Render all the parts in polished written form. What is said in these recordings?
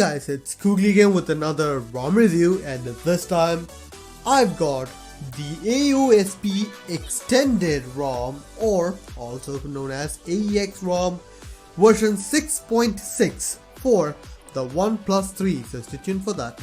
guys, it's Koogly again with another ROM review, and this time I've got the AOSP Extended ROM, or also known as AEX ROM version 6.6 for the OnePlus 3, so stay tuned for that.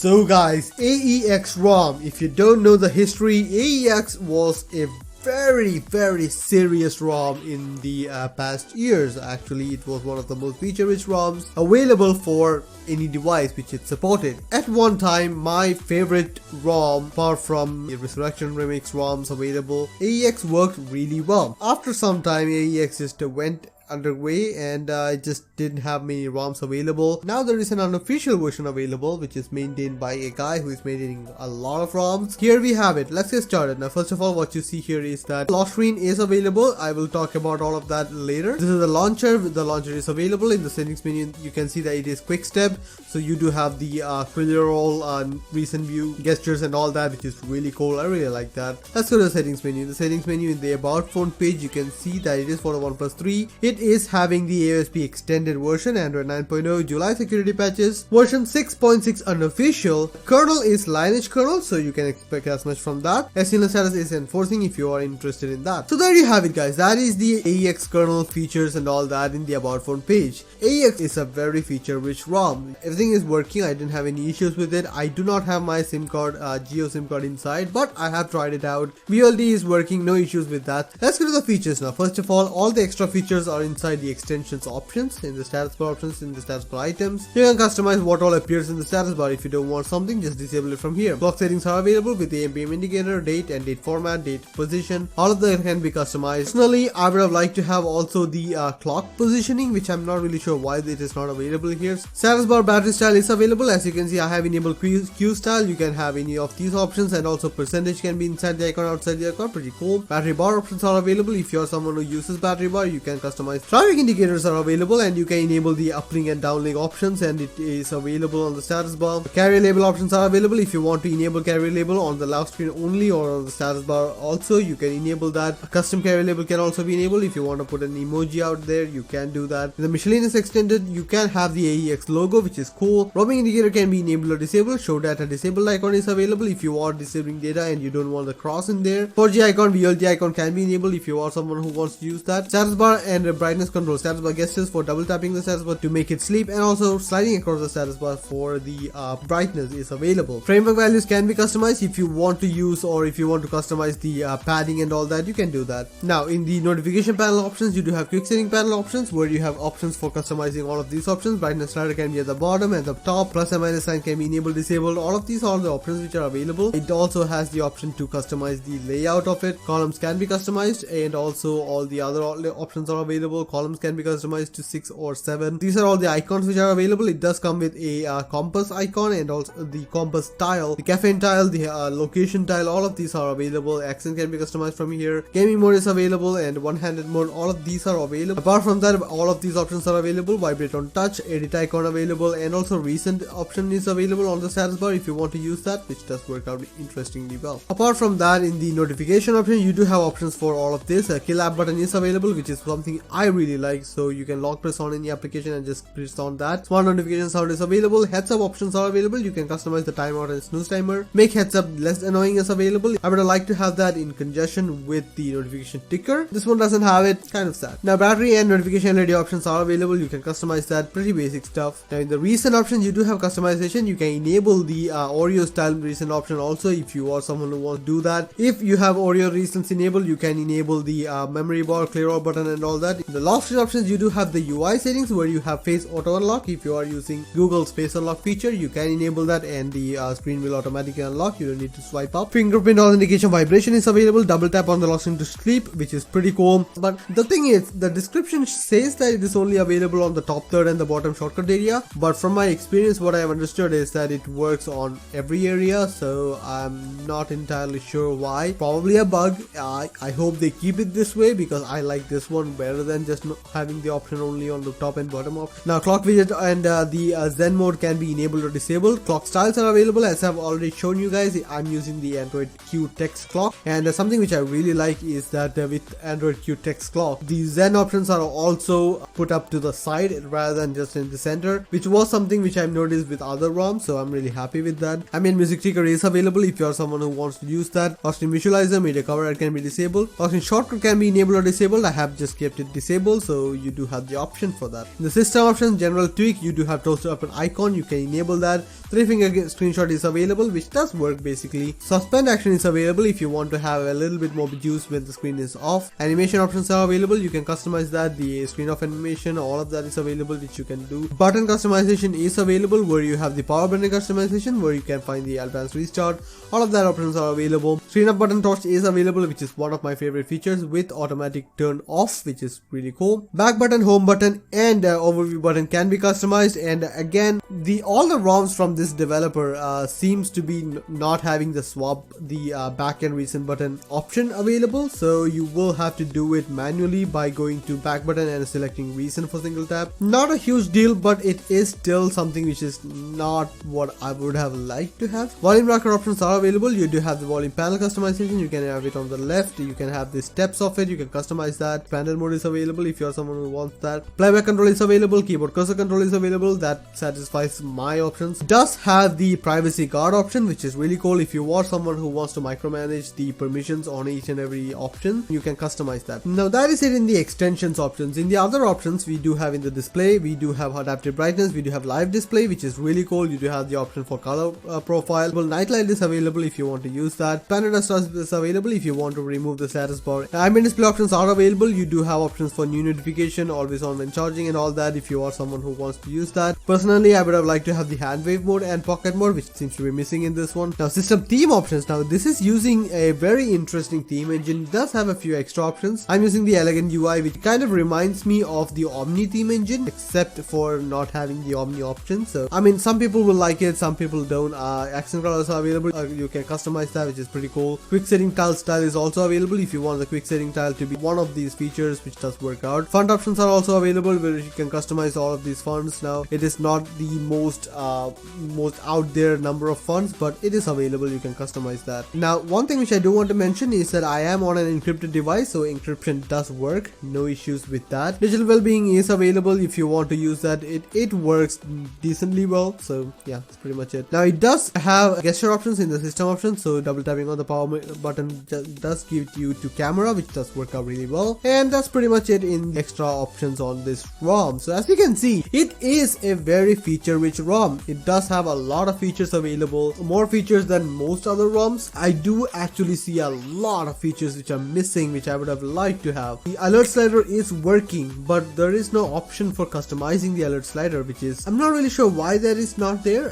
So guys, AEX ROM, if you don't know the history, AEX was a very serious ROM in the past years. Actually, it was one of the most feature-rich ROMs available for any device which it supported. At one time, my favorite ROM, apart from the Resurrection Remix ROMs available, AEX worked really well. After some time, AEX just went underway and I just didn't have many ROMs available. Now there is an unofficial version available which is maintained by a guy who is maintaining a lot of ROMs. Here we have it. Let's get started. Now first of all, what you see here is that lock screen is available. I will talk about all of that later. This is the launcher. The launcher is available. In the settings menu you can see that it is quick step, so you do have the clear all recent view gestures and all that, which is really cool. I really like that. Let's go to the settings menu. In the settings menu, in the about phone page, you can see that it is for the OnePlus 3. It is having the AOSP extended version, Android 9.0, July security patches, version 6.6 unofficial. Kernel is Lineage kernel, so you can expect as much from that. SNL status is enforcing if you are interested in that. So there you have it guys, that is the AEX kernel features and all that in the about phone page. AEX is a very feature rich ROM. Everything is working. I didn't have any issues with it. I do not have my SIM card, Geo SIM card inside, but I have tried it out. VLD is working, no issues with that. Let's go to the features now. First of all the extra features are inside the extensions options, in the status bar options, in the status bar items. You can customize what all appears in the status bar. If you don't want something, just disable it from here. Clock settings are available with the AM/PM indicator, date and date format, date position. All of that can be customized. Personally, I would have liked to have also the clock positioning, which I'm not really sure why it is not available here. Status bar battery style is available. As you can see, I have enabled Q style. You can have any of these options, and also percentage can be inside the icon, outside the icon. Pretty cool. Battery bar options are available. If you're someone who uses battery bar, you can customize. Traffic indicators are available, and you can enable the uplink and downlink options, and it is available on the status bar. Carrier label options are available. If you want to enable carrier label on the lock screen only or on the status bar also, you can enable that. A custom carrier label can also be enabled. If you want to put an emoji out there, you can do that. In the miscellaneous extended, you can have the AEX logo, which is cool. Roaming indicator can be enabled or disabled. Show data disabled icon is available if you are disabling data and you don't want the cross in there. 4G icon, VLD icon can be enabled if you are someone who wants to use that. Status bar and brightness control. Status bar gestures for double tapping the status bar to make it sleep, and also sliding across the status bar for the brightness is available. Framework values can be customized if you want to use, or if you want to customize the padding and all that, you can do that. Now in the notification panel options, you do have quick setting panel options where you have options for customizing all of these options. Brightness slider can be at the bottom and the top. Plus and minus sign can be enabled, disabled. All of these are the options which are available. It also has the option to customize the layout of it. Columns can be customized, and also all the other options are available. Columns can be customized to 6 or 7. These are all the icons which are available. It does come with a compass icon and also the compass tile, the caffeine tile, the location tile. All of these are available. Accent can be customized from here. Gaming mode is available, and one-handed mode. All of these are available. Apart from that, all of these options are available. Vibrate on touch, edit icon available, and also recent option is available on the status bar if you want to use that, which does work out interestingly well. Apart from that, in the notification option, you do have options for all of this. A kill app button is available, which is something I really like, so you can lock press on any application and just press on that. Smart notification sound is available. Heads up options are available. You can customize the timeout and snooze timer. Make heads up less annoying is available. I would like to have that in conjunction with the notification ticker. This one doesn't have it, kind of sad. Now battery and notification LED options are available. You can customize that, pretty basic stuff. Now in the recent options, you do have customization. You can enable the Oreo style recent option also if you are someone who wants to do that. If you have Oreo recents enabled, you can enable the memory bar, clear all button and all that. In the lock screen options, you do have the UI settings where you have face auto unlock. If you are using Google's face unlock feature, you can enable that, and the screen will automatically unlock. You don't need to swipe up. Fingerprint authentication vibration is available. Double tap on the lock screen to sleep, which is pretty cool. But the thing is, the description says that it is only available on the top third and the bottom shortcut area, but from my experience, what I have understood is that it works on every area, so I'm not entirely sure why. Probably a bug. I hope they keep it this way because I like this one better than than just having the option only on the top and bottom of. Now clock widget and the Zen mode can be enabled or disabled. Clock styles are available, as I've already shown you guys. I'm using the Android Q text clock, and something which I really like is that with Android Q text clock, the Zen options are also put up to the side rather than just in the center, which was something which I've noticed with other ROMs, so I'm really happy with that. Ambient music trigger is available if you are someone who wants to use that. Lock-screen visualizer, media cover can be disabled. Lock-screen shortcut can be enabled or disabled. I have just kept it disabled, so you do have the option for that. In the system options, general tweak, you do have toaster up an icon, you can enable that. 3-finger screenshot is available, which does work basically. Suspend action is available if you want to have a little bit more juice when the screen is off. Animation options are available, you can customize that. The screen off animation, all of that is available, which you can do. Button customization is available, where you have the power button customization, where you can find the advanced restart. All of that options are available. Screen up button torch is available, which is one of my favorite features, with automatic turn off, which is really cool. Back button, home button, and overview button can be customized. And again, all the ROMs from this developer seems to be not having the swap the back and recent button option available, so you will have to do it manually by going to back button and selecting recent for single tap. Not a huge deal, but it is still something which is not what I would have liked to have. Volume rocker options are available. You do have the volume panel customization, you can have it on the left, you can have the steps of it, you can customize that. Panel mode is available if you are someone who wants that. Playback control is available, keyboard cursor control is available, that satisfies my options. Does have the privacy guard option, which is really cool. If you are someone who wants to micromanage the permissions on each and every option, you can customize that. Now that is it in the extensions options. In the other options, we do have in the display, we do have adaptive brightness, we do have live display, which is really cool. You do have the option for color profile. Well, night light is available if you want to use that. Panorama is available if you want to remove the status bar. Ambient display options are available. You do have options for new notification, always on when charging, and all that if you are someone who wants to use that. Personally, I would have liked to have the hand wave mode and pocket mode, which seems to be missing in this one. Now system theme options. Now this is using a very interesting theme engine. It does have a few extra options. I'm using the elegant UI, which kind of reminds me of the Omni theme engine, except for not having the Omni option. So I mean, some people will like it, some people don't. Accent colors are available. You can customize that, which is pretty cool. Quick setting tile style is also available if you want the quick setting tile to be one of these features, which does work out. Font options are also available, where you can customize all of these fonts. Now it is not the most out there number of fonts, but it is available, you can customize that. Now one thing which I do want to mention is that I am on an encrypted device, so encryption does work, no issues with that. Digital well-being is available if you want to use that. It works decently well, so yeah, that's pretty much it. Now it does have gesture options in the system options, so double tapping on the power button does give you to camera, which does work out really well. And that's pretty much it in extra options on this ROM. So as you can see, it is a very feature-rich ROM. It does have a lot of features available, more features than most other ROMs. I do actually see a lot of features which are missing, which I would have liked to have. The alert slider is working, but there is no option for customizing the alert slider, which is, I'm not really sure why that is not there.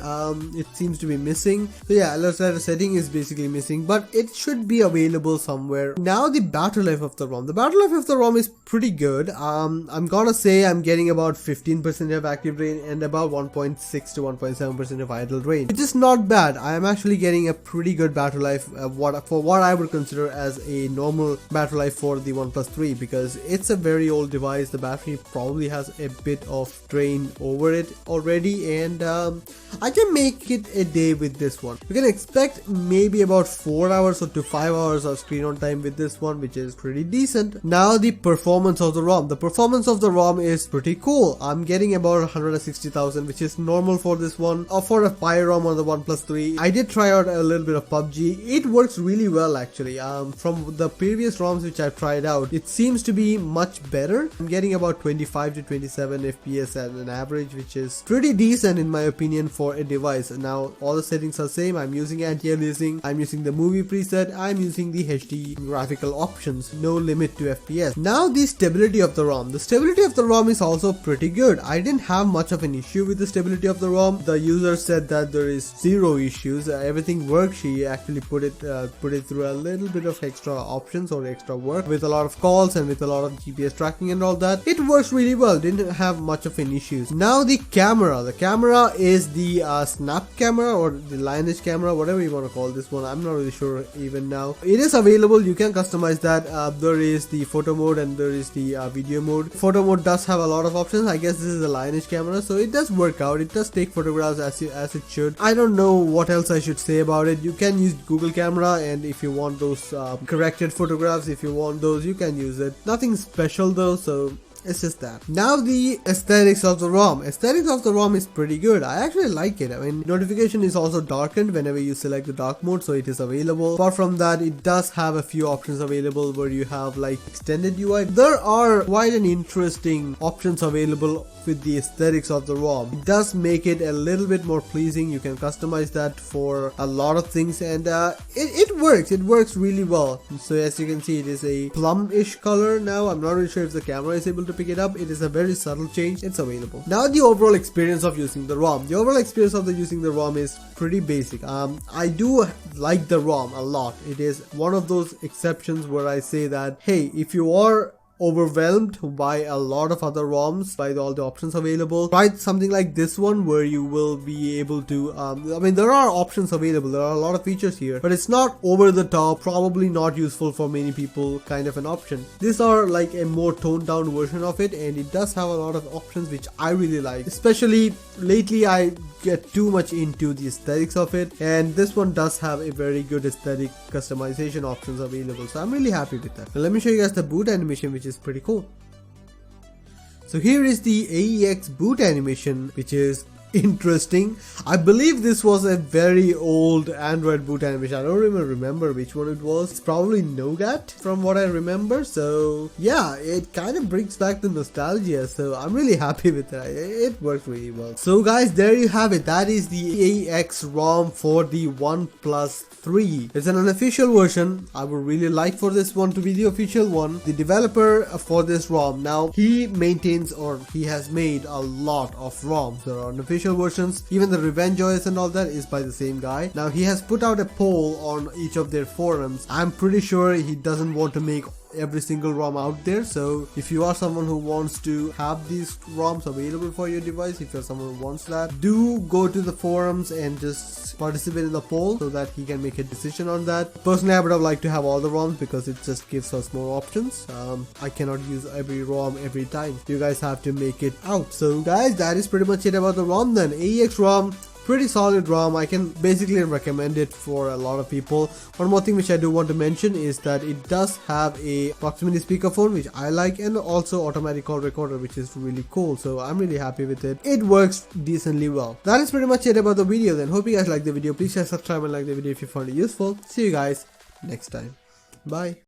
It seems to be missing. So yeah, alert slider setting is basically missing, but it should be available somewhere. Now the battery life of the ROM. The battery life of the ROM is pretty good. I'm gonna say I'm getting about 15% of active drain and about 1.6 to 1.7% of idle drain, which is not bad. I am actually getting a pretty good battery life for what I would consider as a normal battery life for the OnePlus 3, because it's a very old device. The battery probably has a bit of drain over it already, and I can make it a day with this one. You can expect maybe about 4 hours or to 5 hours of screen on time with this one, which is pretty decent. Now the performance of the ROM. The performance of the ROM is pretty cool. I'm getting about 160,000, which is normal for this one, or for a Fire ROM on the OnePlus 3. I did try out a little bit of PUBG. It works really well actually. From the previous ROMs which I've tried out, it seems to be much better. I'm getting about 25 to 27 FPS at an average, which is pretty decent in my opinion for a device. Now all the settings are same. I'm using anti-aliasing, I'm using the movie preset, I'm using the HD graphical options, no limit to FPS. Now the stability of the ROM. The stability of the ROM is also pretty good. I didn't have much of an issue with the stability of the ROM. The user said that there is zero issues, everything works. She actually put it through a little bit of extra options or extra work with a lot of calls and with a lot of GPS tracking and all that. It works really well, didn't have much of an issues. Now the camera. The camera is the snap camera or the lineage camera, whatever you want to call this one. I'm not really sure even now. It is available, you can customize that. There is the photo mode and there is the video mode. Photo mode does have a lot of options. I guess this is a Lineage camera, so it does work out. It does take photographs as it should. I don't know what else I should say about it. You can use Google Camera, and if you want those corrected photographs, if you want those, you can use it. Nothing special though, so it's just that. Now the aesthetics of the ROM. Aesthetics of the ROM is pretty good. I actually like it. I mean, notification is also darkened whenever you select the dark mode, so it is available. Apart from that, it does have a few options available where you have like extended UI. There are quite an interesting options available with the aesthetics of the ROM. It does make it a little bit more pleasing. You can customize that for a lot of things, and it works. It works really well. So as you can see, it is a plum-ish color now. I'm not really sure if the camera is able to pick it up. It is a very subtle change. It's available. Now the overall experience of using the ROM. The overall experience of using the ROM is pretty basic. I do like the ROM a lot. It is one of those exceptions where I say that, hey, if you are overwhelmed by a lot of other ROMs, by all the options available, try something like this one where you will be able to I mean, there are options available, there are a lot of features here, but it's not over the top, probably not useful for many people kind of an option. These are like a more toned down version of it, and it does have a lot of options which I really like. Especially lately I get too much into the aesthetics of it, and this one does have a very good aesthetic customization options available, so I'm really happy with that. Now let me show you guys the boot animation, which is pretty cool. So here is the AEX boot animation, which is interesting. I believe this was a very old Android boot animation. I don't even remember which one it was. It's probably Nougat from what I remember. So yeah, it kind of brings back the nostalgia. So I'm really happy with that. It works really well. So guys, there you have it. That is the AEX ROM for the OnePlus 3. It's an unofficial version. I would really like for this one to be the official one. The developer for this ROM, now he maintains, or he has made a lot of ROMs. There are unofficial versions. Even the Revenge OS and all that is by the same guy. Now he has put out a poll on each of their forums. I'm pretty sure he doesn't want to make every single ROM out there, so if you are someone who wants to have these ROMs available for your device, if you're someone who wants that, do go to the forums and just participate in the poll so that he can make a decision on that. Personally, I would have liked to have all the ROMs because it just gives us more options. I cannot use every ROM every time. You guys have to make it out. So guys, that is pretty much it about the ROM then. AEX ROM, pretty solid ROM. I can basically recommend it for a lot of people. One more thing which I do want to mention is that it does have a proximity speakerphone, which I like, and also automatic call recorder, which is really cool. So I'm really happy with it. It works decently well. That is pretty much it about the video then. Hope you guys liked the video. Please share, subscribe, and like the video if you found it useful. See you guys next time. Bye.